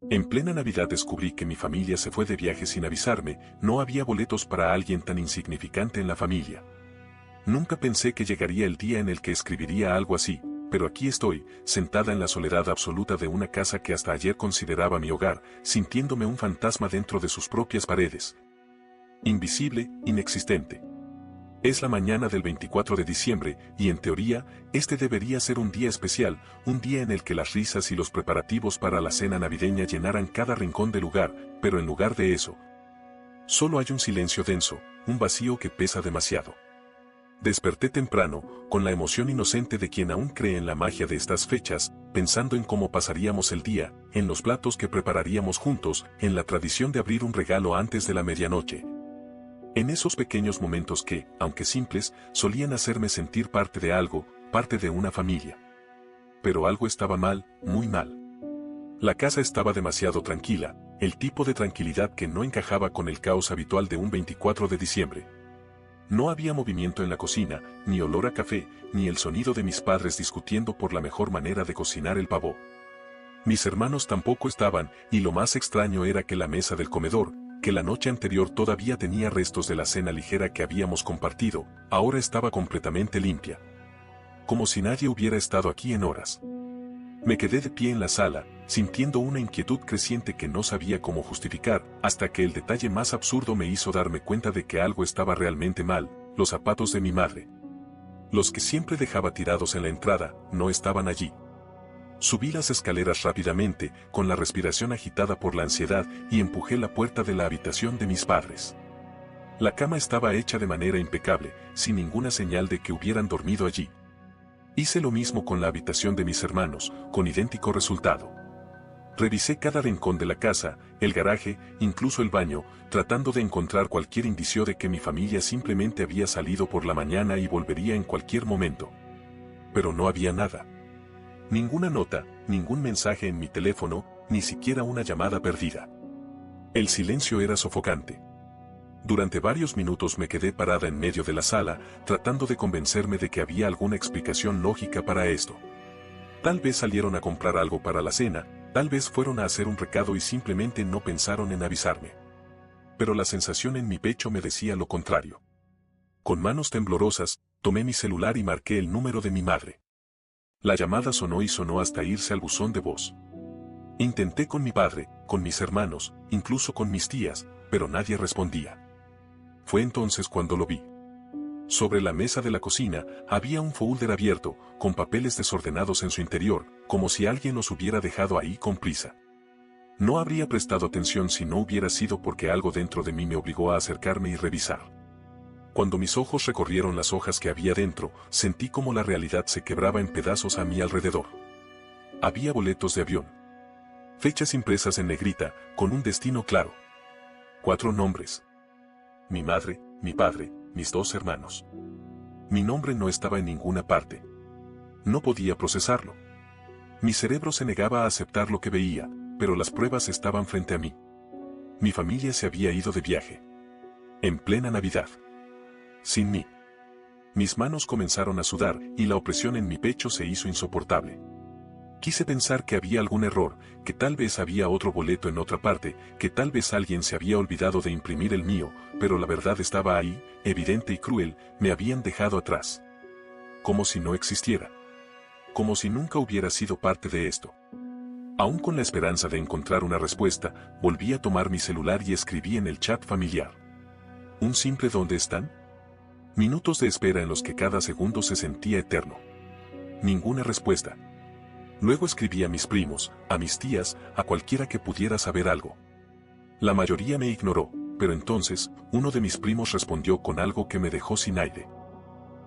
En plena Navidad descubrí que mi familia se fue de viaje sin avisarme, no había boletos para alguien tan insignificante en la familia. Nunca pensé que llegaría el día en el que escribiría algo así, pero aquí estoy, sentada en la soledad absoluta de una casa que hasta ayer consideraba mi hogar, sintiéndome un fantasma dentro de sus propias paredes. Invisible, inexistente. Es la mañana del 24 de diciembre, y en teoría, este debería ser un día especial, un día en el que las risas y los preparativos para la cena navideña llenaran cada rincón del lugar, pero en lugar de eso, solo hay un silencio denso, un vacío que pesa demasiado. Desperté temprano, con la emoción inocente de quien aún cree en la magia de estas fechas, pensando en cómo pasaríamos el día, en los platos que prepararíamos juntos, en la tradición de abrir un regalo antes de la medianoche. En esos pequeños momentos que, aunque simples, solían hacerme sentir parte de algo, parte de una familia. Pero algo estaba mal, muy mal. La casa estaba demasiado tranquila, el tipo de tranquilidad que no encajaba con el caos habitual de un 24 de diciembre. No había movimiento en la cocina, ni olor a café, ni el sonido de mis padres discutiendo por la mejor manera de cocinar el pavo. Mis hermanos tampoco estaban, y lo más extraño era que la mesa del comedor, que la noche anterior todavía tenía restos de la cena ligera que habíamos compartido, ahora estaba completamente limpia. Como si nadie hubiera estado aquí en horas. Me quedé de pie en la sala, sintiendo una inquietud creciente que no sabía cómo justificar, hasta que el detalle más absurdo me hizo darme cuenta de que algo estaba realmente mal, los zapatos de mi madre. Los que siempre dejaba tirados en la entrada, no estaban allí. Subí las escaleras rápidamente, con la respiración agitada por la ansiedad, y empujé la puerta de la habitación de mis padres. La cama estaba hecha de manera impecable, sin ninguna señal de que hubieran dormido allí. Hice lo mismo con la habitación de mis hermanos, con idéntico resultado. Revisé cada rincón de la casa, el garaje, incluso el baño, tratando de encontrar cualquier indicio de que mi familia simplemente había salido por la mañana y volvería en cualquier momento. Pero no había nada. Ninguna nota, ningún mensaje en mi teléfono, ni siquiera una llamada perdida. El silencio era sofocante. Durante varios minutos me quedé parada en medio de la sala, tratando de convencerme de que había alguna explicación lógica para esto. Tal vez salieron a comprar algo para la cena, tal vez fueron a hacer un recado y simplemente no pensaron en avisarme. Pero la sensación en mi pecho me decía lo contrario. Con manos temblorosas, tomé mi celular y marqué el número de mi madre. La llamada sonó y sonó hasta irse al buzón de voz. Intenté con mi padre, con mis hermanos, incluso con mis tías, pero nadie respondía. Fue entonces cuando lo vi. Sobre la mesa de la cocina había un folder abierto, con papeles desordenados en su interior, como si alguien los hubiera dejado ahí con prisa. No habría prestado atención si no hubiera sido porque algo dentro de mí me obligó a acercarme y revisar. Cuando mis ojos recorrieron las hojas que había dentro, sentí como la realidad se quebraba en pedazos a mi alrededor. Había boletos de avión. Fechas impresas en negrita, con un destino claro. 4 nombres. Mi madre, mi padre, mis 2 hermanos. Mi nombre no estaba en ninguna parte. No podía procesarlo. Mi cerebro se negaba a aceptar lo que veía, pero las pruebas estaban frente a mí. Mi familia se había ido de viaje. En plena Navidad. Sin mí. Mis manos comenzaron a sudar y la opresión en mi pecho se hizo insoportable. Quise pensar que había algún error, que tal vez había otro boleto en otra parte, que tal vez alguien se había olvidado de imprimir el mío, pero la verdad estaba ahí, evidente y cruel, me habían dejado atrás. Como si no existiera. Como si nunca hubiera sido parte de esto. Aún con la esperanza de encontrar una respuesta, volví a tomar mi celular y escribí en el chat familiar. Un simple ¿dónde están? Minutos de espera en los que cada segundo se sentía eterno. Ninguna respuesta. Luego escribí a mis primos, a mis tías, a cualquiera que pudiera saber algo. La mayoría me ignoró, pero entonces, uno de mis primos respondió con algo que me dejó sin aire.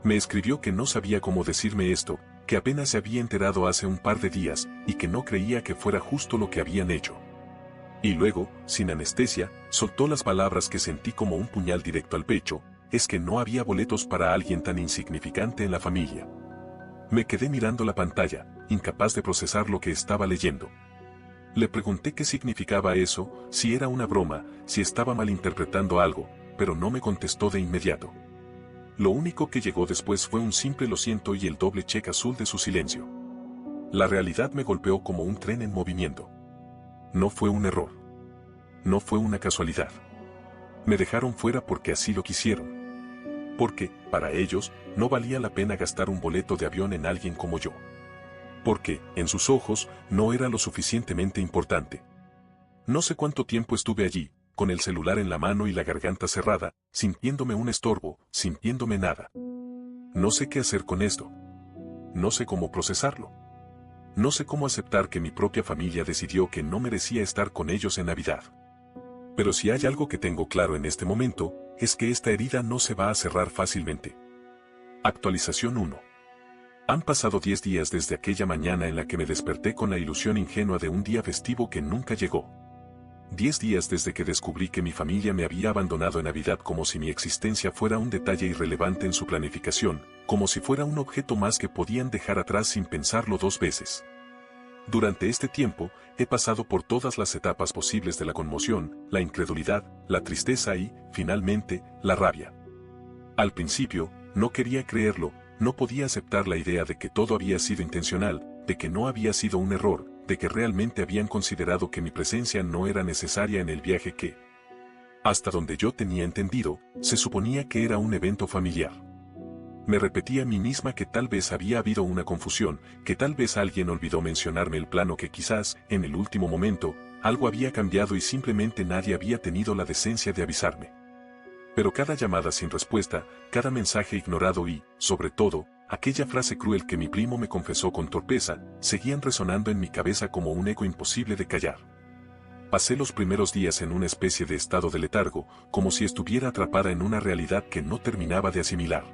Me escribió que no sabía cómo decirme esto, que apenas se había enterado hace un par de días, y que no creía que fuera justo lo que habían hecho. Y luego, sin anestesia, soltó las palabras que sentí como un puñal directo al pecho: es que no había boletos para alguien tan insignificante en la familia. Me quedé mirando la pantalla, incapaz de procesar lo que estaba leyendo. Le pregunté qué significaba eso, si era una broma, si estaba malinterpretando algo, pero no me contestó de inmediato. Lo único que llegó después fue un simple lo siento y el doble cheque azul de su silencio. La realidad me golpeó como un tren en movimiento. No fue un error. No fue una casualidad. Me dejaron fuera porque así lo quisieron. Porque, para ellos, no valía la pena gastar un boleto de avión en alguien como yo. Porque, en sus ojos, no era lo suficientemente importante. No sé cuánto tiempo estuve allí, con el celular en la mano y la garganta cerrada, sintiéndome un estorbo, sintiéndome nada. No sé qué hacer con esto. No sé cómo procesarlo. No sé cómo aceptar que mi propia familia decidió que no merecía estar con ellos en Navidad. Pero si hay algo que tengo claro en este momento, es que esta herida no se va a cerrar fácilmente. Actualización 1. Han pasado 10 días desde aquella mañana en la que me desperté con la ilusión ingenua de un día festivo que nunca llegó. 10 días desde que descubrí que mi familia me había abandonado en Navidad como si mi existencia fuera un detalle irrelevante en su planificación, como si fuera un objeto más que podían dejar atrás sin pensarlo 2 veces. Durante este tiempo, he pasado por todas las etapas posibles de la conmoción, la incredulidad, la tristeza y, finalmente, la rabia. Al principio, no quería creerlo, no podía aceptar la idea de que todo había sido intencional, de que no había sido un error, de que realmente habían considerado que mi presencia no era necesaria en el viaje que, hasta donde yo tenía entendido, se suponía que era un evento familiar. Me repetía a mí misma que tal vez había habido una confusión, que tal vez alguien olvidó mencionarme el plano, que quizás, en el último momento, algo había cambiado y simplemente nadie había tenido la decencia de avisarme. Pero cada llamada sin respuesta, cada mensaje ignorado y, sobre todo, aquella frase cruel que mi primo me confesó con torpeza, seguían resonando en mi cabeza como un eco imposible de callar. Pasé los primeros días en una especie de estado de letargo, como si estuviera atrapada en una realidad que no terminaba de asimilar.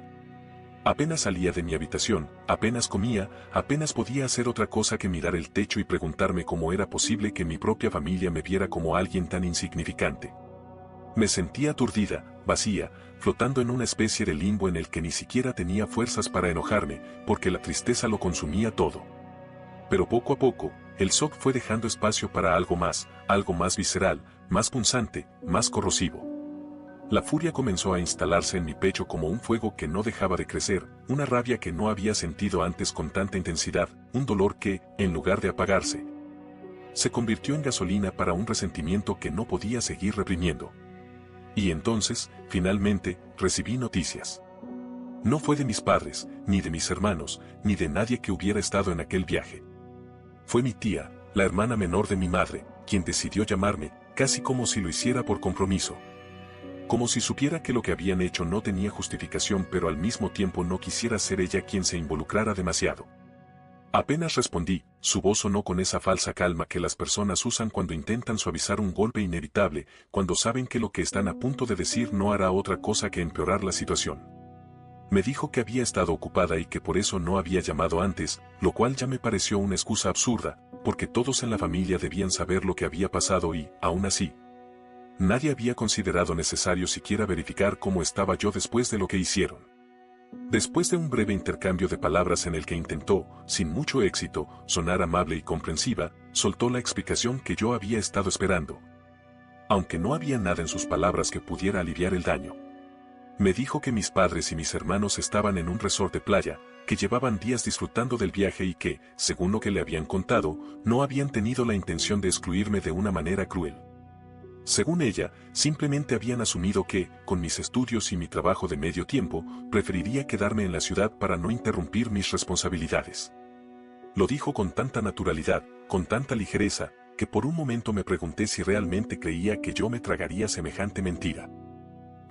Apenas salía de mi habitación, apenas comía, apenas podía hacer otra cosa que mirar el techo y preguntarme cómo era posible que mi propia familia me viera como alguien tan insignificante. Me sentía aturdida, vacía, flotando en una especie de limbo en el que ni siquiera tenía fuerzas para enojarme, porque la tristeza lo consumía todo. Pero poco a poco, el shock fue dejando espacio para algo más visceral, más punzante, más corrosivo. La furia comenzó a instalarse en mi pecho como un fuego que no dejaba de crecer, una rabia que no había sentido antes con tanta intensidad, un dolor que, en lugar de apagarse, se convirtió en gasolina para un resentimiento que no podía seguir reprimiendo. Y entonces, finalmente, recibí noticias. No fue de mis padres, ni de mis hermanos, ni de nadie que hubiera estado en aquel viaje. Fue mi tía, la hermana menor de mi madre, quien decidió llamarme, casi como si lo hiciera por compromiso. Como si supiera que lo que habían hecho no tenía justificación, pero al mismo tiempo no quisiera ser ella quien se involucrara demasiado. Apenas respondí, su voz sonó con esa falsa calma que las personas usan cuando intentan suavizar un golpe inevitable, cuando saben que lo que están a punto de decir no hará otra cosa que empeorar la situación. Me dijo que había estado ocupada y que por eso no había llamado antes, lo cual ya me pareció una excusa absurda, porque todos en la familia debían saber lo que había pasado y, aún así, nadie había considerado necesario siquiera verificar cómo estaba yo después de lo que hicieron. Después de un breve intercambio de palabras en el que intentó, sin mucho éxito, sonar amable y comprensiva, soltó la explicación que yo había estado esperando. Aunque no había nada en sus palabras que pudiera aliviar el daño. Me dijo que mis padres y mis hermanos estaban en un resort de playa, que llevaban días disfrutando del viaje y que, según lo que le habían contado, no habían tenido la intención de excluirme de una manera cruel. Según ella, simplemente habían asumido que, con mis estudios y mi trabajo de medio tiempo, preferiría quedarme en la ciudad para no interrumpir mis responsabilidades. Lo dijo con tanta naturalidad, con tanta ligereza, que por un momento me pregunté si realmente creía que yo me tragaría semejante mentira.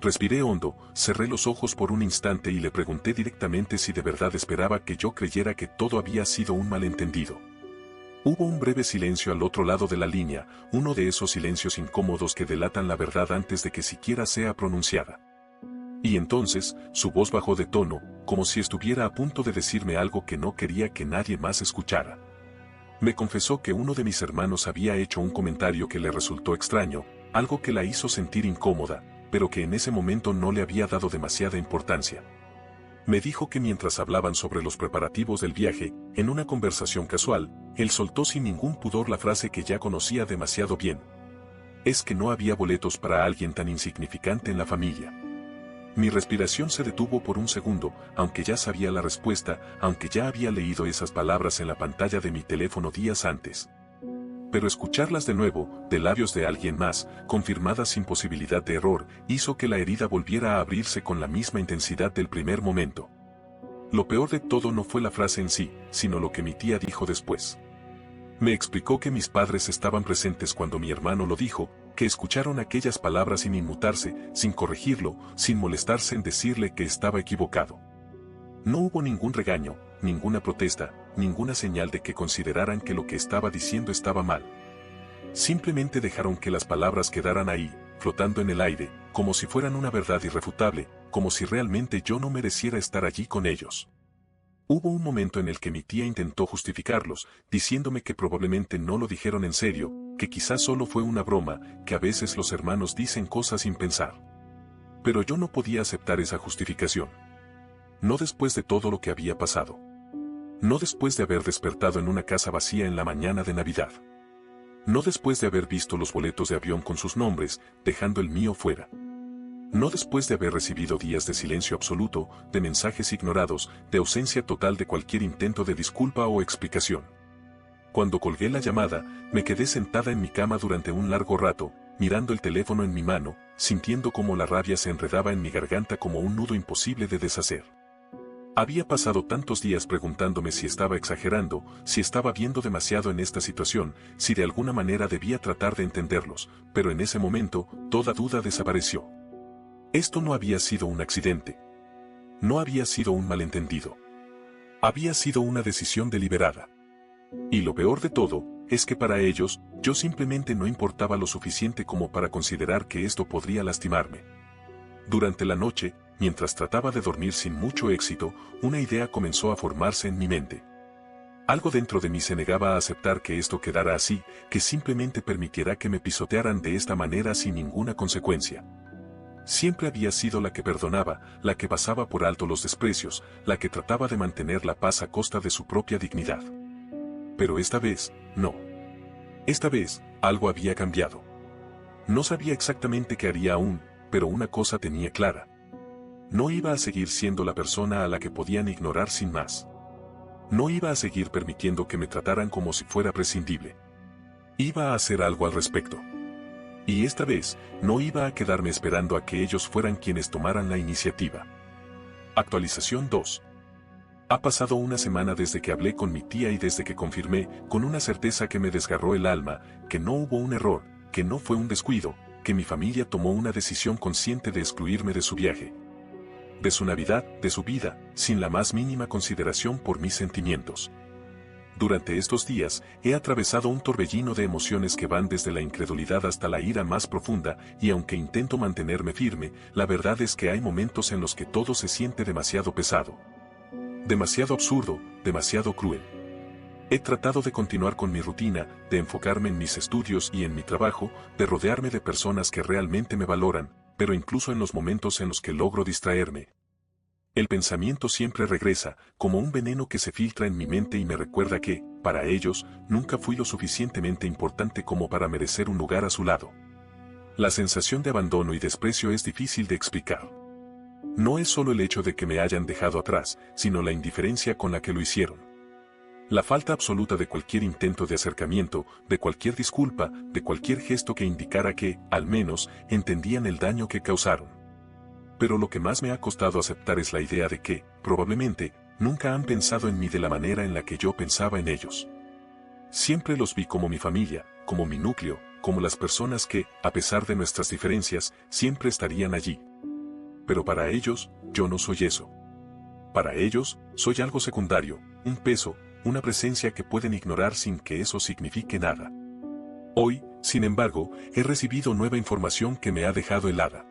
Respiré hondo, cerré los ojos por un instante y le pregunté directamente si de verdad esperaba que yo creyera que todo había sido un malentendido. Hubo un breve silencio al otro lado de la línea, uno de esos silencios incómodos que delatan la verdad antes de que siquiera sea pronunciada. Y entonces, su voz bajó de tono, como si estuviera a punto de decirme algo que no quería que nadie más escuchara. Me confesó que uno de mis hermanos había hecho un comentario que le resultó extraño, algo que la hizo sentir incómoda, pero que en ese momento no le había dado demasiada importancia. Me dijo que mientras hablaban sobre los preparativos del viaje, en una conversación casual, él soltó sin ningún pudor la frase que ya conocía demasiado bien. Es que no había boletos para alguien tan insignificante en la familia. Mi respiración se detuvo por un segundo, aunque ya sabía la respuesta, aunque ya había leído esas palabras en la pantalla de mi teléfono días antes. pero escucharlas de nuevo, de labios de alguien más, confirmadas sin posibilidad de error, hizo que la herida volviera a abrirse con la misma intensidad del primer momento. Lo peor de todo no fue la frase en sí, sino lo que mi tía dijo después. Me explicó que mis padres estaban presentes cuando mi hermano lo dijo, que escucharon aquellas palabras sin inmutarse, sin corregirlo, sin molestarse en decirle que estaba equivocado. No hubo ningún regaño, ninguna protesta, ninguna señal de que consideraran que lo que estaba diciendo estaba mal. Simplemente dejaron que las palabras quedaran ahí, flotando en el aire, como si fueran una verdad irrefutable, como si realmente yo no mereciera estar allí con ellos. Hubo un momento en el que mi tía intentó justificarlos, diciéndome que probablemente no lo dijeron en serio, que quizás solo fue una broma, que a veces los hermanos dicen cosas sin pensar. Pero yo no podía aceptar esa justificación. No después de todo lo que había pasado. No después de haber despertado en una casa vacía en la mañana de Navidad. No después de haber visto los boletos de avión con sus nombres, dejando el mío fuera. No después de haber recibido días de silencio absoluto, de mensajes ignorados, de ausencia total de cualquier intento de disculpa o explicación. Cuando colgué la llamada, me quedé sentada en mi cama durante un largo rato, mirando el teléfono en mi mano, sintiendo cómo la rabia se enredaba en mi garganta como un nudo imposible de deshacer. Había pasado tantos días preguntándome si estaba exagerando, si estaba viendo demasiado en esta situación, si de alguna manera debía tratar de entenderlos, pero en ese momento, toda duda desapareció. Esto no había sido un accidente. No había sido un malentendido. Había sido una decisión deliberada. Y lo peor de todo, es que para ellos, yo simplemente no importaba lo suficiente como para considerar que esto podría lastimarme. Durante la noche, mientras trataba de dormir sin mucho éxito, una idea comenzó a formarse en mi mente. Algo dentro de mí se negaba a aceptar que esto quedara así, que simplemente permitiera que me pisotearan de esta manera sin ninguna consecuencia. Siempre había sido la que perdonaba, la que pasaba por alto los desprecios, la que trataba de mantener la paz a costa de su propia dignidad. Pero esta vez, no. Esta vez, algo había cambiado. No sabía exactamente qué haría aún, pero una cosa tenía clara. No iba a seguir siendo la persona a la que podían ignorar sin más. No iba a seguir permitiendo que me trataran como si fuera prescindible. Iba a hacer algo al respecto. Y esta vez, no iba a quedarme esperando a que ellos fueran quienes tomaran la iniciativa. Actualización 2. Ha pasado una semana desde que hablé con mi tía y desde que confirmé, con una certeza que me desgarró el alma, que no hubo un error, que no fue un descuido, que mi familia tomó una decisión consciente de excluirme de su viaje. De su Navidad, de su vida, sin la más mínima consideración por mis sentimientos. Durante estos días, he atravesado un torbellino de emociones que van desde la incredulidad hasta la ira más profunda, y aunque intento mantenerme firme, la verdad es que hay momentos en los que todo se siente demasiado pesado. Demasiado absurdo, demasiado cruel. He tratado de continuar con mi rutina, de enfocarme en mis estudios y en mi trabajo, de rodearme de personas que realmente me valoran, pero incluso en los momentos en los que logro distraerme, el pensamiento siempre regresa, como un veneno que se filtra en mi mente y me recuerda que, para ellos, nunca fui lo suficientemente importante como para merecer un lugar a su lado. La sensación de abandono y desprecio es difícil de explicar. No es solo el hecho de que me hayan dejado atrás, sino la indiferencia con la que lo hicieron. La falta absoluta de cualquier intento de acercamiento, de cualquier disculpa, de cualquier gesto que indicara que, al menos, entendían el daño que causaron. Pero lo que más me ha costado aceptar es la idea de que, probablemente, nunca han pensado en mí de la manera en la que yo pensaba en ellos. Siempre los vi como mi familia, como mi núcleo, como las personas que, a pesar de nuestras diferencias, siempre estarían allí. Pero para ellos, yo no soy eso. Para ellos, soy algo secundario, un peso, una presencia que pueden ignorar sin que eso signifique nada. Hoy, sin embargo, he recibido nueva información que me ha dejado helada.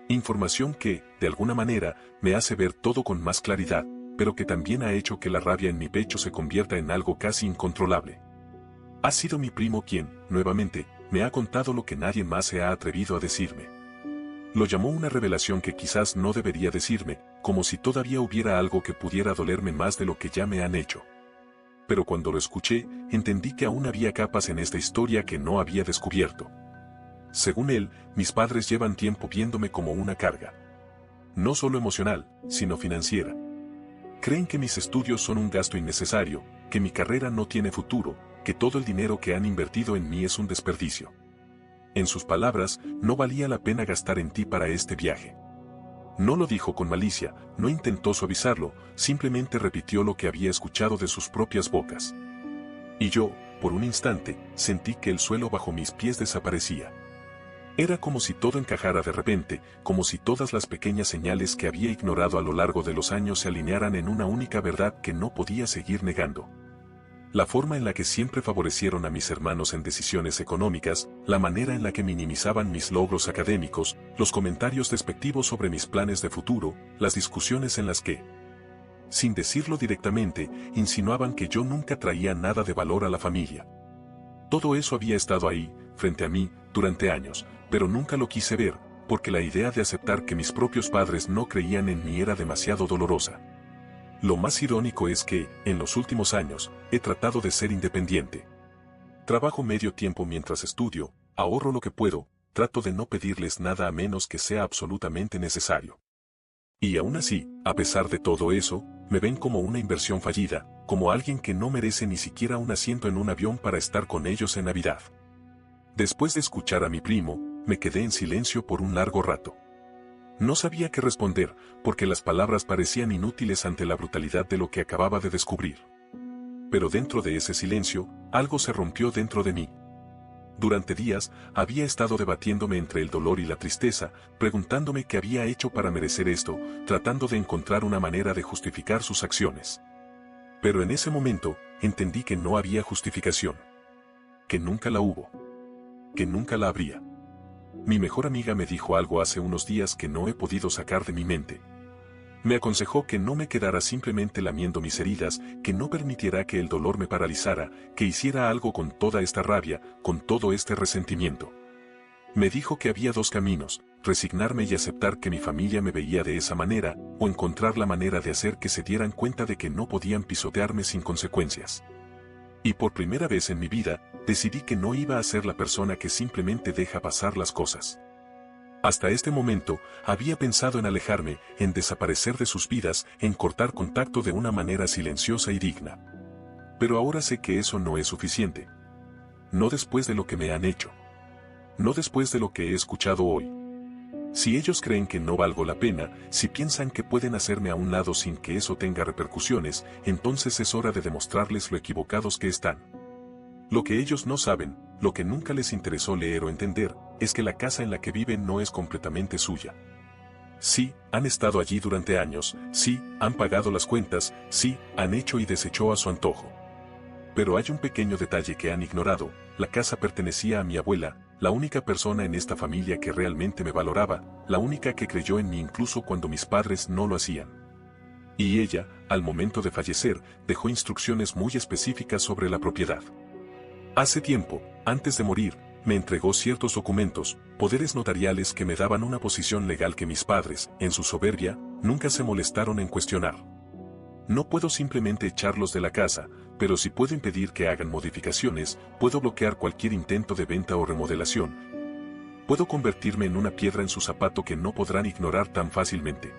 Información que, de alguna manera, me hace ver todo con más claridad, pero que también ha hecho que la rabia en mi pecho se convierta en algo casi incontrolable. Ha sido mi primo quien, nuevamente, me ha contado lo que nadie más se ha atrevido a decirme. Lo llamó una revelación que quizás no debería decirme, como si todavía hubiera algo que pudiera dolerme más de lo que ya me han hecho. Pero cuando lo escuché, entendí que aún había capas en esta historia que no había descubierto. Según él, mis padres llevan tiempo viéndome como una carga. No solo emocional, sino financiera. Creen que mis estudios son un gasto innecesario, que mi carrera no tiene futuro, que todo el dinero que han invertido en mí es un desperdicio. En sus palabras, no valía la pena gastar en ti para este viaje. No lo dijo con malicia, no intentó suavizarlo, simplemente repitió lo que había escuchado de sus propias bocas. Y yo, por un instante, sentí que el suelo bajo mis pies desaparecía. Era como si todo encajara de repente, como si todas las pequeñas señales que había ignorado a lo largo de los años se alinearan en una única verdad que no podía seguir negando. La forma en la que siempre favorecieron a mis hermanos en decisiones económicas, la manera en la que minimizaban mis logros académicos, los comentarios despectivos sobre mis planes de futuro, las discusiones en las que, sin decirlo directamente, insinuaban que yo nunca traía nada de valor a la familia. Todo eso había estado ahí, frente a mí, durante años, pero nunca lo quise ver, porque la idea de aceptar que mis propios padres no creían en mí era demasiado dolorosa. Lo más irónico es que, en los últimos años, he tratado de ser independiente. Trabajo medio tiempo mientras estudio, ahorro lo que puedo, trato de no pedirles nada a menos que sea absolutamente necesario. Y aún así, a pesar de todo eso, me ven como una inversión fallida, como alguien que no merece ni siquiera un asiento en un avión para estar con ellos en Navidad. Después de escuchar a mi primo, me quedé en silencio por un largo rato. No sabía qué responder, porque las palabras parecían inútiles ante la brutalidad de lo que acababa de descubrir. Pero dentro de ese silencio, algo se rompió dentro de mí. Durante días, había estado debatiéndome entre el dolor y la tristeza, preguntándome qué había hecho para merecer esto, tratando de encontrar una manera de justificar sus acciones. Pero en ese momento, entendí que no había justificación. Que nunca la hubo. Que nunca la habría. Mi mejor amiga me dijo algo hace unos días que no he podido sacar de mi mente. Me aconsejó que no me quedara simplemente lamiendo mis heridas, que no permitiera que el dolor me paralizara, que hiciera algo con toda esta rabia, con todo este resentimiento. Me dijo que había dos caminos, resignarme y aceptar que mi familia me veía de esa manera, o encontrar la manera de hacer que se dieran cuenta de que no podían pisotearme sin consecuencias. Y por primera vez en mi vida, decidí que no iba a ser la persona que simplemente deja pasar las cosas. Hasta este momento, había pensado en alejarme, en desaparecer de sus vidas, en cortar contacto de una manera silenciosa y digna. Pero ahora sé que eso no es suficiente. No después de lo que me han hecho. No después de lo que he escuchado hoy. Si ellos creen que no valgo la pena, si piensan que pueden hacerme a un lado sin que eso tenga repercusiones, entonces es hora de demostrarles lo equivocados que están. Lo que ellos no saben, lo que nunca les interesó leer o entender, es que la casa en la que viven no es completamente suya. Sí, han estado allí durante años, sí, han pagado las cuentas, sí, han hecho y deshecho a su antojo. Pero hay un pequeño detalle que han ignorado: la casa pertenecía a mi abuela, la única persona en esta familia que realmente me valoraba, la única que creyó en mí incluso cuando mis padres no lo hacían. Y ella, al momento de fallecer, dejó instrucciones muy específicas sobre la propiedad. Hace tiempo, antes de morir, me entregó ciertos documentos, poderes notariales que me daban una posición legal que mis padres, en su soberbia, nunca se molestaron en cuestionar. No puedo simplemente echarlos de la casa, pero sí puedo impedir que hagan modificaciones, puedo bloquear cualquier intento de venta o remodelación. Puedo convertirme en una piedra en su zapato que no podrán ignorar tan fácilmente.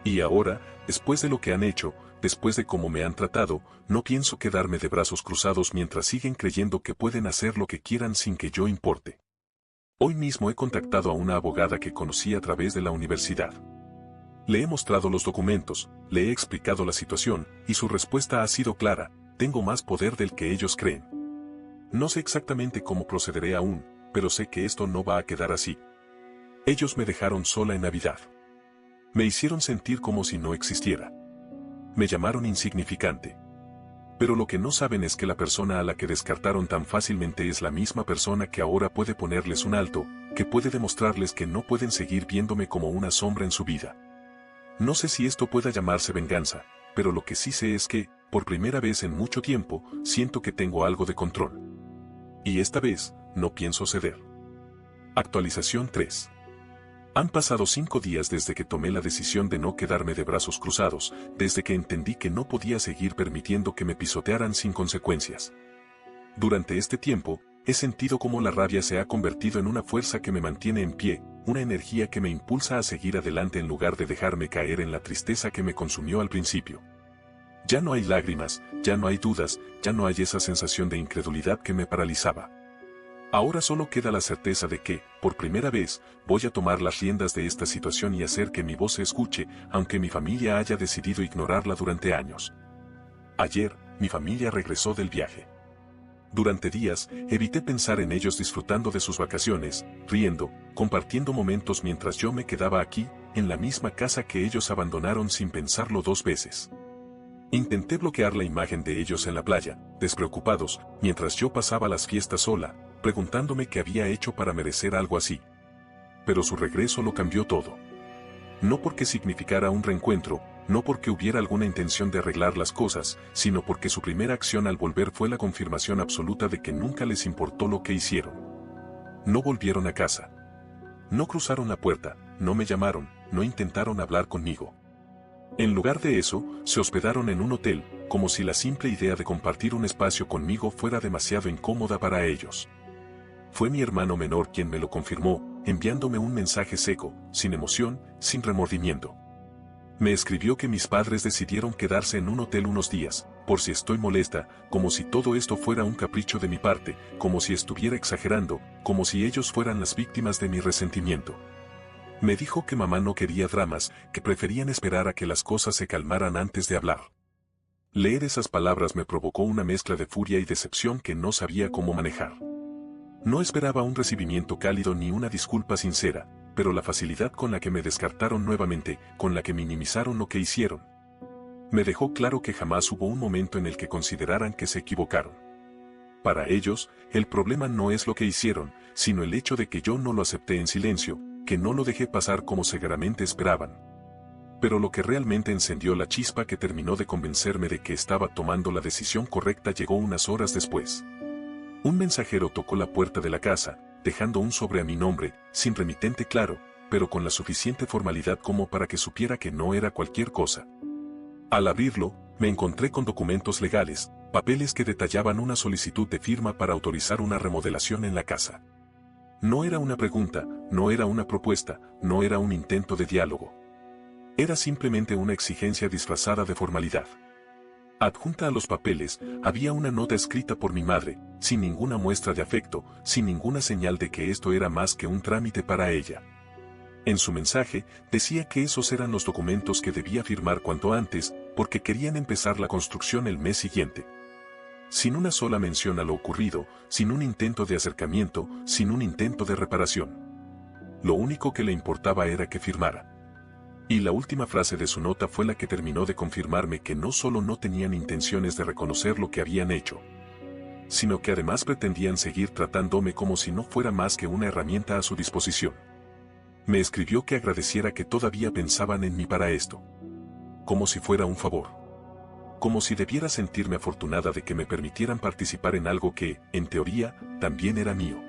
Y ahora, después de lo que han hecho, después de cómo me han tratado, no pienso quedarme de brazos cruzados mientras siguen creyendo que pueden hacer lo que quieran sin que yo importe. Hoy mismo he contactado a una abogada que conocí a través de la universidad. Le he mostrado los documentos, le he explicado la situación, y su respuesta ha sido clara: tengo más poder del que ellos creen. No sé exactamente cómo procederé aún, pero sé que esto no va a quedar así. Ellos me dejaron sola en Navidad. Me hicieron sentir como si no existiera. Me llamaron insignificante. Pero lo que no saben es que la persona a la que descartaron tan fácilmente es la misma persona que ahora puede ponerles un alto, que puede demostrarles que no pueden seguir viéndome como una sombra en su vida. No sé si esto pueda llamarse venganza, pero lo que sí sé es que, por primera vez en mucho tiempo, siento que tengo algo de control. Y esta vez, no pienso ceder. Actualización 3. Han pasado 5 días desde que tomé la decisión de no quedarme de brazos cruzados, desde que entendí que no podía seguir permitiendo que me pisotearan sin consecuencias. Durante este tiempo, he sentido cómo la rabia se ha convertido en una fuerza que me mantiene en pie, una energía que me impulsa a seguir adelante en lugar de dejarme caer en la tristeza que me consumió al principio. Ya no hay lágrimas, ya no hay dudas, ya no hay esa sensación de incredulidad que me paralizaba. Ahora solo queda la certeza de que, por primera vez, voy a tomar las riendas de esta situación y hacer que mi voz se escuche, aunque mi familia haya decidido ignorarla durante años. Ayer, mi familia regresó del viaje. Durante días, evité pensar en ellos disfrutando de sus vacaciones, riendo, compartiendo momentos mientras yo me quedaba aquí, en la misma casa que ellos abandonaron sin pensarlo 2 veces. Intenté bloquear la imagen de ellos en la playa, despreocupados, mientras yo pasaba las fiestas sola, preguntándome qué había hecho para merecer algo así. Pero su regreso lo cambió todo. No porque significara un reencuentro, no porque hubiera alguna intención de arreglar las cosas, sino porque su primera acción al volver fue la confirmación absoluta de que nunca les importó lo que hicieron. No volvieron a casa. No cruzaron la puerta, no me llamaron, no intentaron hablar conmigo. En lugar de eso, se hospedaron en un hotel, como si la simple idea de compartir un espacio conmigo fuera demasiado incómoda para ellos. Fue mi hermano menor quien me lo confirmó, enviándome un mensaje seco, sin emoción, sin remordimiento. Me escribió que mis padres decidieron quedarse en un hotel unos días, por si estoy molesta, como si todo esto fuera un capricho de mi parte, como si estuviera exagerando, como si ellos fueran las víctimas de mi resentimiento. Me dijo que mamá no quería dramas, que preferían esperar a que las cosas se calmaran antes de hablar. Leer esas palabras me provocó una mezcla de furia y decepción que no sabía cómo manejar. No esperaba un recibimiento cálido ni una disculpa sincera, pero la facilidad con la que me descartaron nuevamente, con la que minimizaron lo que hicieron, me dejó claro que jamás hubo un momento en el que consideraran que se equivocaron. Para ellos, el problema no es lo que hicieron, sino el hecho de que yo no lo acepté en silencio, que no lo dejé pasar como seguramente esperaban. Pero lo que realmente encendió la chispa que terminó de convencerme de que estaba tomando la decisión correcta llegó unas horas después. Un mensajero tocó la puerta de la casa, dejando un sobre a mi nombre, sin remitente claro, pero con la suficiente formalidad como para que supiera que no era cualquier cosa. Al abrirlo, me encontré con documentos legales, papeles que detallaban una solicitud de firma para autorizar una remodelación en la casa. No era una pregunta, no era una propuesta, no era un intento de diálogo. Era simplemente una exigencia disfrazada de formalidad. Adjunta a los papeles, había una nota escrita por mi madre, sin ninguna muestra de afecto, sin ninguna señal de que esto era más que un trámite para ella. En su mensaje, decía que esos eran los documentos que debía firmar cuanto antes, porque querían empezar la construcción el mes siguiente. Sin una sola mención a lo ocurrido, sin un intento de acercamiento, sin un intento de reparación. Lo único que le importaba era que firmara. Y la última frase de su nota fue la que terminó de confirmarme que no solo no tenían intenciones de reconocer lo que habían hecho, sino que además pretendían seguir tratándome como si no fuera más que una herramienta a su disposición. Me escribió que agradeciera que todavía pensaban en mí para esto. Como si fuera un favor. Como si debiera sentirme afortunada de que me permitieran participar en algo que, en teoría, también era mío.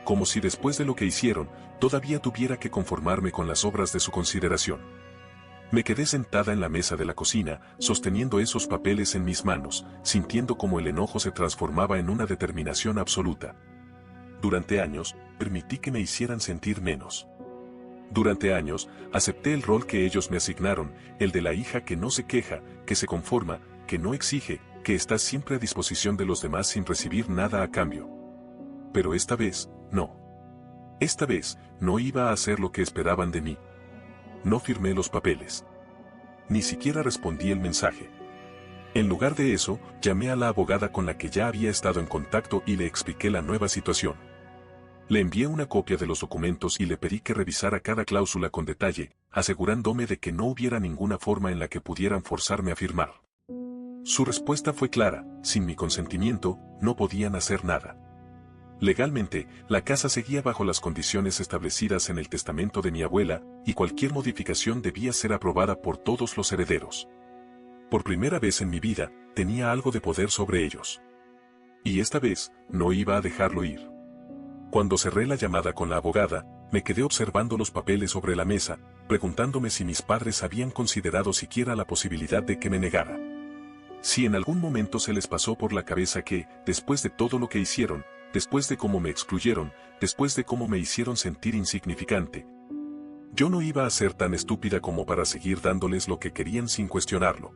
Como si después de lo que hicieron, todavía tuviera que conformarme con las obras de su consideración. Me quedé sentada en la mesa de la cocina, sosteniendo esos papeles en mis manos, sintiendo cómo el enojo se transformaba en una determinación absoluta. Durante años, permití que me hicieran sentir menos. Durante años, acepté el rol que ellos me asignaron, el de la hija que no se queja, que se conforma, que no exige, que está siempre a disposición de los demás sin recibir nada a cambio. Pero esta vez, no. Esta vez, no iba a hacer lo que esperaban de mí. No firmé los papeles. Ni siquiera respondí el mensaje. En lugar de eso, llamé a la abogada con la que ya había estado en contacto y le expliqué la nueva situación. Le envié una copia de los documentos y le pedí que revisara cada cláusula con detalle, asegurándome de que no hubiera ninguna forma en la que pudieran forzarme a firmar. Su respuesta fue clara: sin mi consentimiento, no podían hacer nada. Legalmente, la casa seguía bajo las condiciones establecidas en el testamento de mi abuela, y cualquier modificación debía ser aprobada por todos los herederos. Por primera vez en mi vida, tenía algo de poder sobre ellos. Y esta vez, no iba a dejarlo ir. Cuando cerré la llamada con la abogada, me quedé observando los papeles sobre la mesa, preguntándome si mis padres habían considerado siquiera la posibilidad de que me negara. Si en algún momento se les pasó por la cabeza que, después de todo lo que hicieron, después de cómo me excluyeron, después de cómo me hicieron sentir insignificante, yo no iba a ser tan estúpida como para seguir dándoles lo que querían sin cuestionarlo.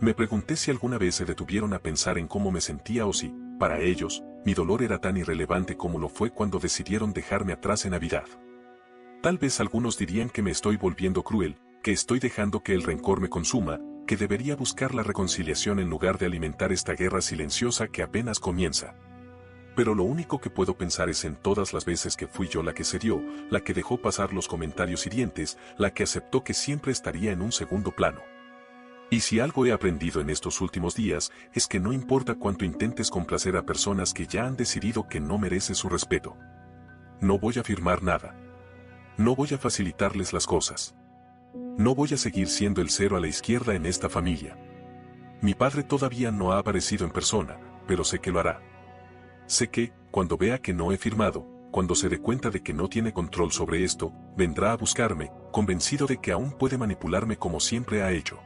Me pregunté si alguna vez se detuvieron a pensar en cómo me sentía o si, para ellos, mi dolor era tan irrelevante como lo fue cuando decidieron dejarme atrás en Navidad. Tal vez algunos dirían que me estoy volviendo cruel, que estoy dejando que el rencor me consuma, que debería buscar la reconciliación en lugar de alimentar esta guerra silenciosa que apenas comienza. Pero lo único que puedo pensar es en todas las veces que fui yo la que cedió, la que dejó pasar los comentarios hirientes, la que aceptó que siempre estaría en un segundo plano. Y si algo he aprendido en estos últimos días, es que no importa cuánto intentes complacer a personas que ya han decidido que no mereces su respeto. No voy a firmar nada. No voy a facilitarles las cosas. No voy a seguir siendo el cero a la izquierda en esta familia. Mi padre todavía no ha aparecido en persona, pero sé que lo hará. Sé que, cuando vea que no he firmado, cuando se dé cuenta de que no tiene control sobre esto, vendrá a buscarme, convencido de que aún puede manipularme como siempre ha hecho.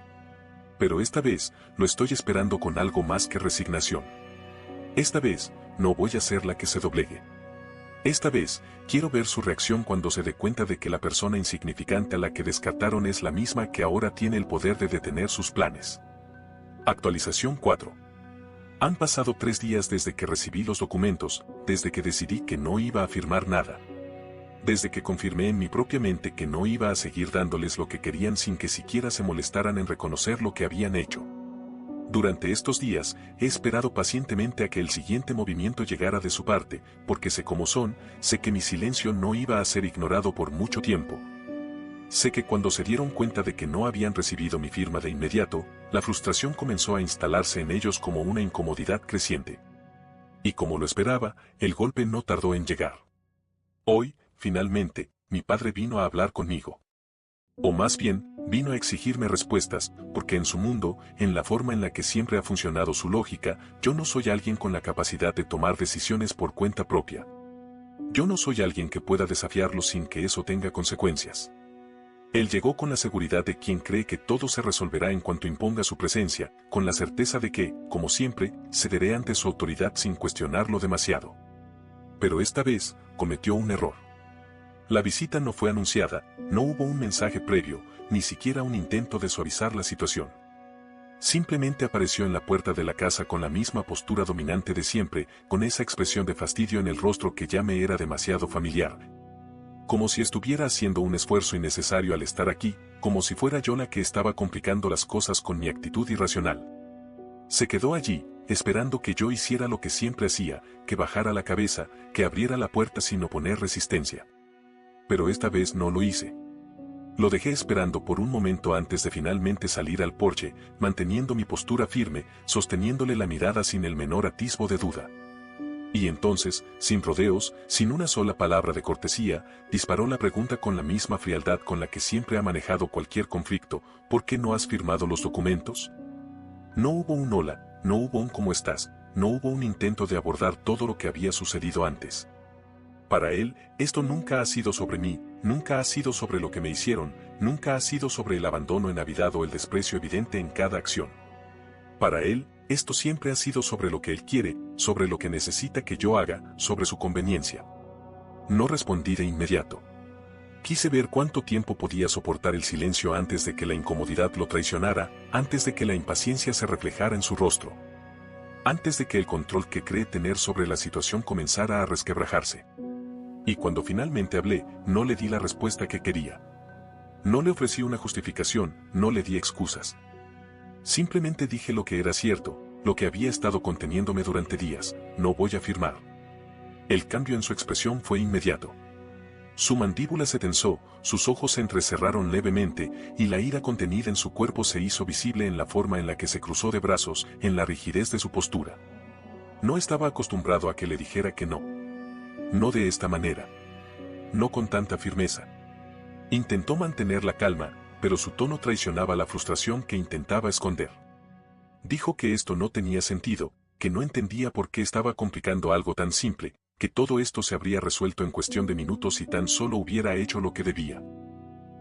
Pero esta vez, lo estoy esperando con algo más que resignación. Esta vez, no voy a ser la que se doblegue. Esta vez, quiero ver su reacción cuando se dé cuenta de que la persona insignificante a la que descartaron es la misma que ahora tiene el poder de detener sus planes. Actualización 4. Han pasado 3 días desde que recibí los documentos, desde que decidí que no iba a firmar nada. Desde que confirmé en mi propia mente que no iba a seguir dándoles lo que querían sin que siquiera se molestaran en reconocer lo que habían hecho. Durante estos días, he esperado pacientemente a que el siguiente movimiento llegara de su parte, porque sé cómo son, sé que mi silencio no iba a ser ignorado por mucho tiempo. Sé que cuando se dieron cuenta de que no habían recibido mi firma de inmediato, la frustración comenzó a instalarse en ellos como una incomodidad creciente. Y como lo esperaba, el golpe no tardó en llegar. Hoy, finalmente, mi padre vino a hablar conmigo. O más bien, vino a exigirme respuestas, porque en su mundo, en la forma en la que siempre ha funcionado su lógica, yo no soy alguien con la capacidad de tomar decisiones por cuenta propia. Yo no soy alguien que pueda desafiarlo sin que eso tenga consecuencias. Él llegó con la seguridad de quien cree que todo se resolverá en cuanto imponga su presencia, con la certeza de que, como siempre, cederé ante su autoridad sin cuestionarlo demasiado. Pero esta vez, cometió un error. La visita no fue anunciada, no hubo un mensaje previo, ni siquiera un intento de suavizar la situación. Simplemente apareció en la puerta de la casa con la misma postura dominante de siempre, con esa expresión de fastidio en el rostro que ya me era demasiado familiar. Como si estuviera haciendo un esfuerzo innecesario al estar aquí, como si fuera yo la que estaba complicando las cosas con mi actitud irracional. Se quedó allí, esperando que yo hiciera lo que siempre hacía, que bajara la cabeza, que abriera la puerta sin oponer resistencia. Pero esta vez no lo hice. Lo dejé esperando por un momento antes de finalmente salir al porche, manteniendo mi postura firme, sosteniéndole la mirada sin el menor atisbo de duda. Y entonces, sin rodeos, sin una sola palabra de cortesía, disparó la pregunta con la misma frialdad con la que siempre ha manejado cualquier conflicto: ¿por qué no has firmado los documentos? No hubo un hola, no hubo un ¿cómo estás?, no hubo un intento de abordar todo lo que había sucedido antes. Para él, esto nunca ha sido sobre mí, nunca ha sido sobre lo que me hicieron, nunca ha sido sobre el abandono en Navidad o el desprecio evidente en cada acción. Para él, esto siempre ha sido sobre lo que él quiere, sobre lo que necesita que yo haga, sobre su conveniencia. No respondí de inmediato. Quise ver cuánto tiempo podía soportar el silencio antes de que la incomodidad lo traicionara, antes de que la impaciencia se reflejara en su rostro. Antes de que el control que cree tener sobre la situación comenzara a resquebrajarse. Y cuando finalmente hablé, no le di la respuesta que quería. No le ofrecí una justificación, no le di excusas. Simplemente dije lo que era cierto, lo que había estado conteniéndome durante días: no voy a firmar. El cambio en su expresión fue inmediato. Su mandíbula se tensó, sus ojos se entrecerraron levemente, y la ira contenida en su cuerpo se hizo visible en la forma en la que se cruzó de brazos, en la rigidez de su postura. No estaba acostumbrado a que le dijera que no. No de esta manera. No con tanta firmeza. Intentó mantener la calma, pero su tono traicionaba la frustración que intentaba esconder. Dijo que esto no tenía sentido, que no entendía por qué estaba complicando algo tan simple, que todo esto se habría resuelto en cuestión de minutos si tan solo hubiera hecho lo que debía.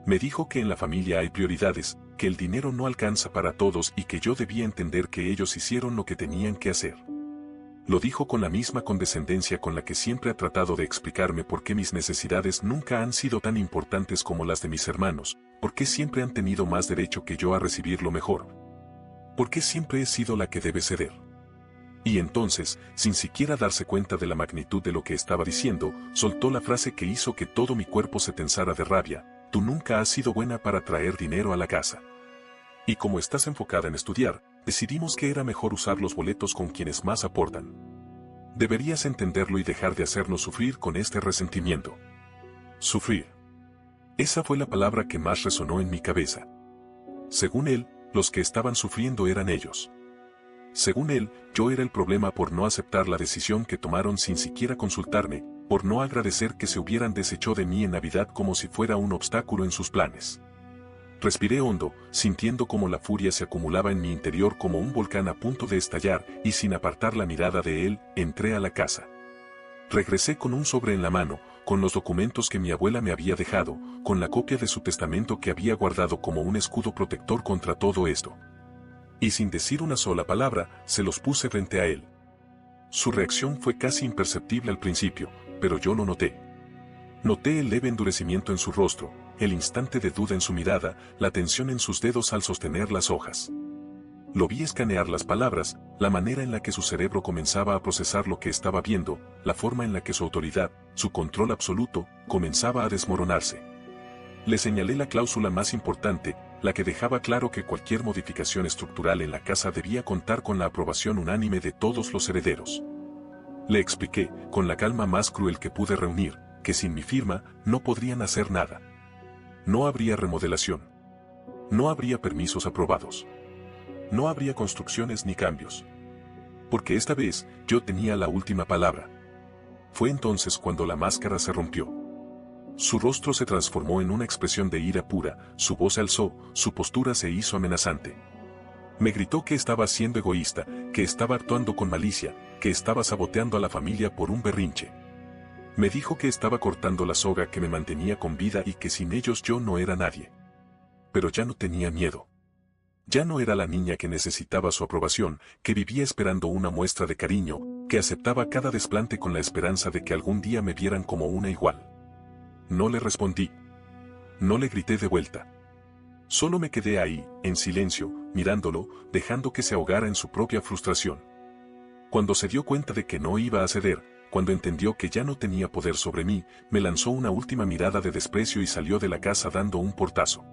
Me dijo que en la familia hay prioridades, que el dinero no alcanza para todos y que yo debía entender que ellos hicieron lo que tenían que hacer. Lo dijo con la misma condescendencia con la que siempre ha tratado de explicarme por qué mis necesidades nunca han sido tan importantes como las de mis hermanos, por qué siempre han tenido más derecho que yo a recibir lo mejor. ¿Por qué siempre he sido la que debe ceder? Y entonces, sin siquiera darse cuenta de la magnitud de lo que estaba diciendo, soltó la frase que hizo que todo mi cuerpo se tensara de rabia: tú nunca has sido buena para traer dinero a la casa. Y como estás enfocada en estudiar, decidimos que era mejor usar los boletos con quienes más aportan. Deberías entenderlo y dejar de hacernos sufrir con este resentimiento. Sufrir. Esa fue la palabra que más resonó en mi cabeza. Según él, los que estaban sufriendo eran ellos. Según él, yo era el problema por no aceptar la decisión que tomaron sin siquiera consultarme, por no agradecer que se hubieran deshecho de mí en Navidad como si fuera un obstáculo en sus planes. Respiré hondo, sintiendo cómo la furia se acumulaba en mi interior como un volcán a punto de estallar, y sin apartar la mirada de él, entré a la casa. Regresé con un sobre en la mano, con los documentos que mi abuela me había dejado, con la copia de su testamento que había guardado como un escudo protector contra todo esto. Y sin decir una sola palabra, se los puse frente a él. Su reacción fue casi imperceptible al principio, pero yo lo noté. Noté el leve endurecimiento en su rostro, el instante de duda en su mirada, la tensión en sus dedos al sostener las hojas. Lo vi escanear las palabras, la manera en la que su cerebro comenzaba a procesar lo que estaba viendo, la forma en la que su autoridad, su control absoluto, comenzaba a desmoronarse. Le señalé la cláusula más importante, la que dejaba claro que cualquier modificación estructural en la casa debía contar con la aprobación unánime de todos los herederos. Le expliqué, con la calma más cruel que pude reunir, que sin mi firma no podrían hacer nada. No habría remodelación. No habría permisos aprobados. No habría construcciones ni cambios. Porque esta vez yo tenía la última palabra. Fue entonces cuando la máscara se rompió. Su rostro se transformó en una expresión de ira pura, su voz se alzó, su postura se hizo amenazante. Me gritó que estaba siendo egoísta, que estaba actuando con malicia, que estaba saboteando a la familia por un berrinche. Me dijo que estaba cortando la soga que me mantenía con vida y que sin ellos yo no era nadie. Pero ya no tenía miedo. Ya no era la niña que necesitaba su aprobación, que vivía esperando una muestra de cariño, que aceptaba cada desplante con la esperanza de que algún día me vieran como una igual. No le respondí. No le grité de vuelta. Solo me quedé ahí, en silencio, mirándolo, dejando que se ahogara en su propia frustración. Cuando se dio cuenta de que no iba a ceder, cuando entendió que ya no tenía poder sobre mí, me lanzó una última mirada de desprecio y salió de la casa dando un portazo.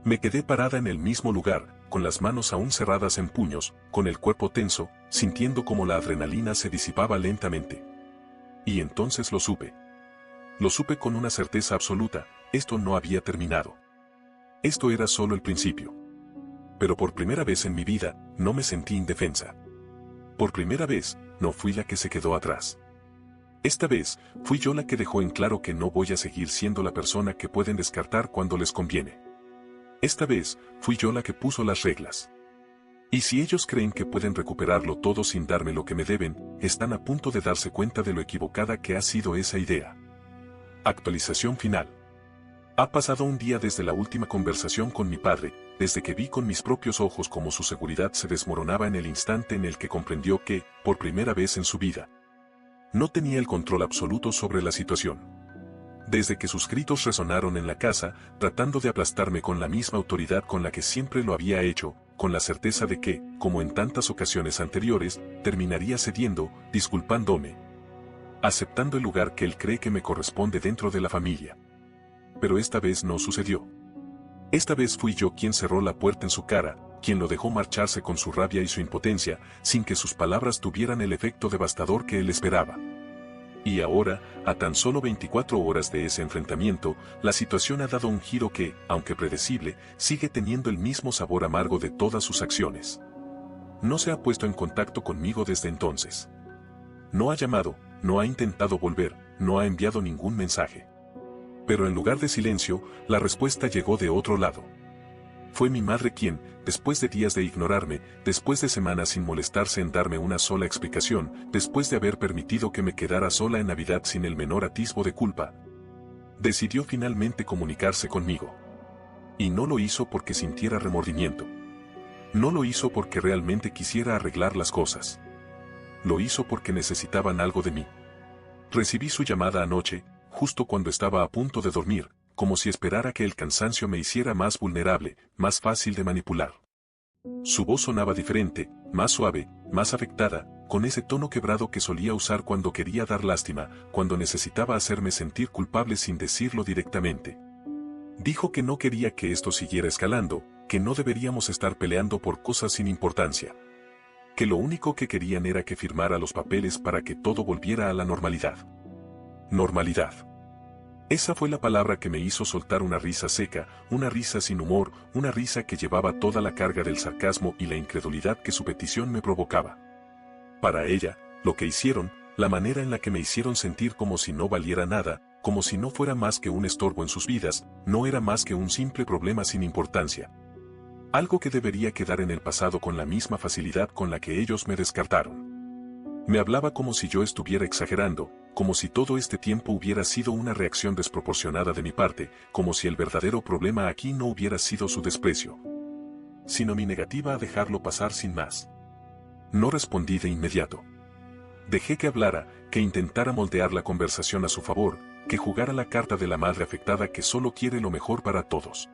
Me quedé parada en el mismo lugar, con las manos aún cerradas en puños, con el cuerpo tenso, sintiendo como la adrenalina se disipaba lentamente. Y entonces lo supe. Lo supe con una certeza absoluta: esto no había terminado. Esto era solo el principio. Pero por primera vez en mi vida, no me sentí indefensa. Por primera vez, no fui la que se quedó atrás. Esta vez, fui yo la que dejó en claro que no voy a seguir siendo la persona que pueden descartar cuando les conviene. Esta vez, fui yo la que puso las reglas. Y si ellos creen que pueden recuperarlo todo sin darme lo que me deben, están a punto de darse cuenta de lo equivocada que ha sido esa idea. Actualización final. Ha pasado un día desde la última conversación con mi padre, desde que vi con mis propios ojos cómo su seguridad se desmoronaba en el instante en el que comprendió que, por primera vez en su vida, no tenía el control absoluto sobre la situación. Desde que sus gritos resonaron en la casa, tratando de aplastarme con la misma autoridad con la que siempre lo había hecho, con la certeza de que, como en tantas ocasiones anteriores, terminaría cediendo, disculpándome, aceptando el lugar que él cree que me corresponde dentro de la familia. Pero esta vez no sucedió. Esta vez fui yo quien cerró la puerta en su cara, quien lo dejó marcharse con su rabia y su impotencia, sin que sus palabras tuvieran el efecto devastador que él esperaba. Y ahora, a tan solo 24 horas de ese enfrentamiento, la situación ha dado un giro que, aunque predecible, sigue teniendo el mismo sabor amargo de todas sus acciones. No se ha puesto en contacto conmigo desde entonces. No ha llamado, no ha intentado volver, no ha enviado ningún mensaje. Pero en lugar de silencio, la respuesta llegó de otro lado. Fue mi madre quien, después de días de ignorarme, después de semanas sin molestarse en darme una sola explicación, después de haber permitido que me quedara sola en Navidad sin el menor atisbo de culpa, decidió finalmente comunicarse conmigo. Y no lo hizo porque sintiera remordimiento. No lo hizo porque realmente quisiera arreglar las cosas. Lo hizo porque necesitaban algo de mí. Recibí su llamada anoche, justo cuando estaba a punto de dormir, como si esperara que el cansancio me hiciera más vulnerable, más fácil de manipular. Su voz sonaba diferente, más suave, más afectada, con ese tono quebrado que solía usar cuando quería dar lástima, cuando necesitaba hacerme sentir culpable sin decirlo directamente. Dijo que no quería que esto siguiera escalando, que no deberíamos estar peleando por cosas sin importancia. Que lo único que querían era que firmara los papeles para que todo volviera a la normalidad. Normalidad. Esa fue la palabra que me hizo soltar una risa seca, una risa sin humor, una risa que llevaba toda la carga del sarcasmo y la incredulidad que su petición me provocaba. Para ella, lo que hicieron, la manera en la que me hicieron sentir como si no valiera nada, como si no fuera más que un estorbo en sus vidas, no era más que un simple problema sin importancia. Algo que debería quedar en el pasado con la misma facilidad con la que ellos me descartaron. Me hablaba como si yo estuviera exagerando, como si todo este tiempo hubiera sido una reacción desproporcionada de mi parte, como si el verdadero problema aquí no hubiera sido su desprecio, sino mi negativa a dejarlo pasar sin más. No respondí de inmediato. Dejé que hablara, que intentara moldear la conversación a su favor, que jugara la carta de la madre afectada que solo quiere lo mejor para todos.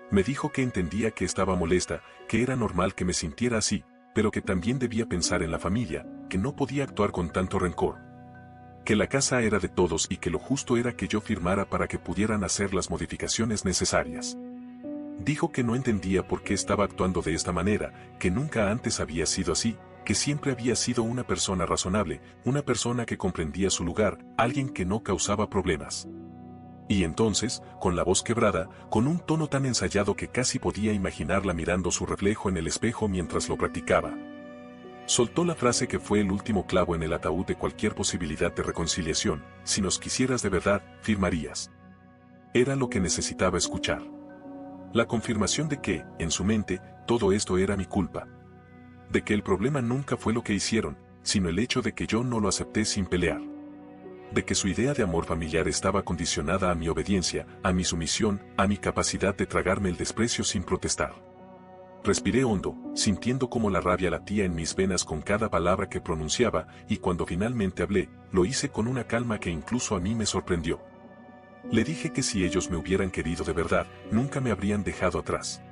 Me dijo que entendía que estaba molesta, que era normal que me sintiera así, pero que también debía pensar en la familia, que no podía actuar con tanto rencor. Que la casa era de todos y que lo justo era que yo firmara para que pudieran hacer las modificaciones necesarias. Dijo que no entendía por qué estaba actuando de esta manera, que nunca antes había sido así, que siempre había sido una persona razonable, una persona que comprendía su lugar, alguien que no causaba problemas. Y entonces, con la voz quebrada, con un tono tan ensayado que casi podía imaginarla mirando su reflejo en el espejo mientras lo practicaba, soltó la frase que fue el último clavo en el ataúd de cualquier posibilidad de reconciliación: si nos quisieras de verdad, firmarías. Era lo que necesitaba escuchar. La confirmación de que, en su mente, todo esto era mi culpa. De que el problema nunca fue lo que hicieron, sino el hecho de que yo no lo acepté sin pelear. De que su idea de amor familiar estaba condicionada a mi obediencia, a mi sumisión, a mi capacidad de tragarme el desprecio sin protestar. Respiré hondo, sintiendo cómo la rabia latía en mis venas con cada palabra que pronunciaba, y cuando finalmente hablé, lo hice con una calma que incluso a mí me sorprendió. Le dije que si ellos me hubieran querido de verdad, nunca me habrían dejado atrás.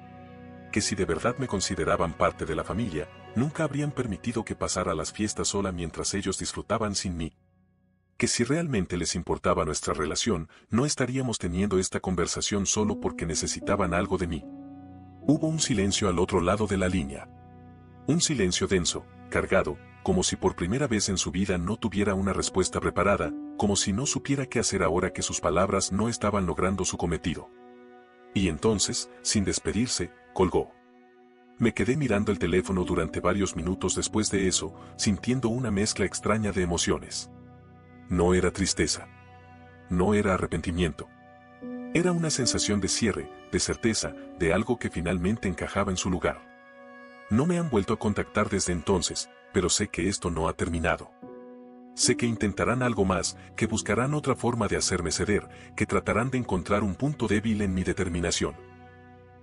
Que si de verdad me consideraban parte de la familia, nunca habrían permitido que pasara las fiestas sola mientras ellos disfrutaban sin mí. Que si realmente les importaba nuestra relación, no estaríamos teniendo esta conversación solo porque necesitaban algo de mí. Hubo un silencio al otro lado de la línea. Un silencio denso, cargado, como si por primera vez en su vida no tuviera una respuesta preparada, como si no supiera qué hacer ahora que sus palabras no estaban logrando su cometido. Y entonces, sin despedirse, colgó. Me quedé mirando el teléfono durante varios minutos después de eso, sintiendo una mezcla extraña de emociones. No era tristeza. No era arrepentimiento. Era una sensación de cierre, de certeza, de algo que finalmente encajaba en su lugar. No me han vuelto a contactar desde entonces, pero sé que esto no ha terminado. Sé que intentarán algo más, que buscarán otra forma de hacerme ceder, que tratarán de encontrar un punto débil en mi determinación.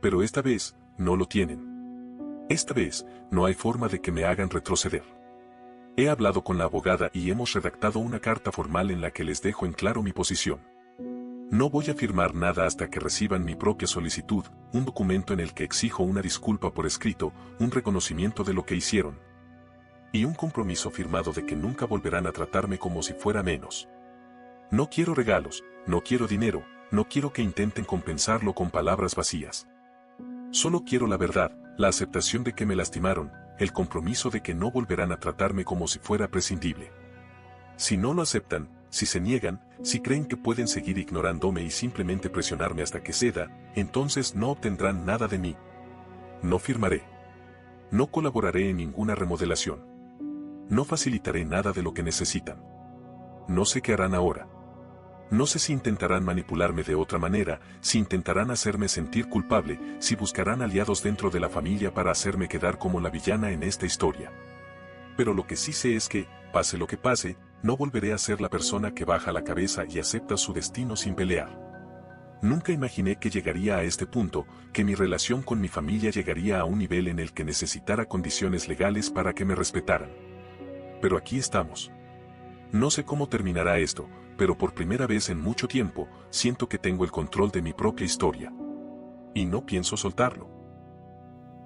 Pero esta vez, no lo tienen. Esta vez, no hay forma de que me hagan retroceder. He hablado con la abogada y hemos redactado una carta formal en la que les dejo en claro mi posición. No voy a firmar nada hasta que reciban mi propia solicitud, un documento en el que exijo una disculpa por escrito, un reconocimiento de lo que hicieron, y un compromiso firmado de que nunca volverán a tratarme como si fuera menos. No quiero regalos, no quiero dinero, no quiero que intenten compensarlo con palabras vacías. Solo quiero la verdad, la aceptación de que me lastimaron, el compromiso de que no volverán a tratarme como si fuera prescindible. Si no lo aceptan, si se niegan, si creen que pueden seguir ignorándome y simplemente presionarme hasta que ceda, entonces no obtendrán nada de mí. No firmaré. No colaboraré en ninguna remodelación. No facilitaré nada de lo que necesitan. No sé qué harán ahora. No sé si intentarán manipularme de otra manera, si intentarán hacerme sentir culpable, si buscarán aliados dentro de la familia para hacerme quedar como la villana en esta historia. Pero lo que sí sé es que, pase lo que pase, no volveré a ser la persona que baja la cabeza y acepta su destino sin pelear. Nunca imaginé que llegaría a este punto, que mi relación con mi familia llegaría a un nivel en el que necesitara condiciones legales para que me respetaran. Pero aquí estamos. No sé cómo terminará esto, pero por primera vez en mucho tiempo, siento que tengo el control de mi propia historia. Y no pienso soltarlo.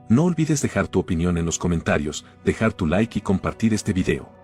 No olvides dejar tu opinión en los comentarios, dejar tu like y compartir este video.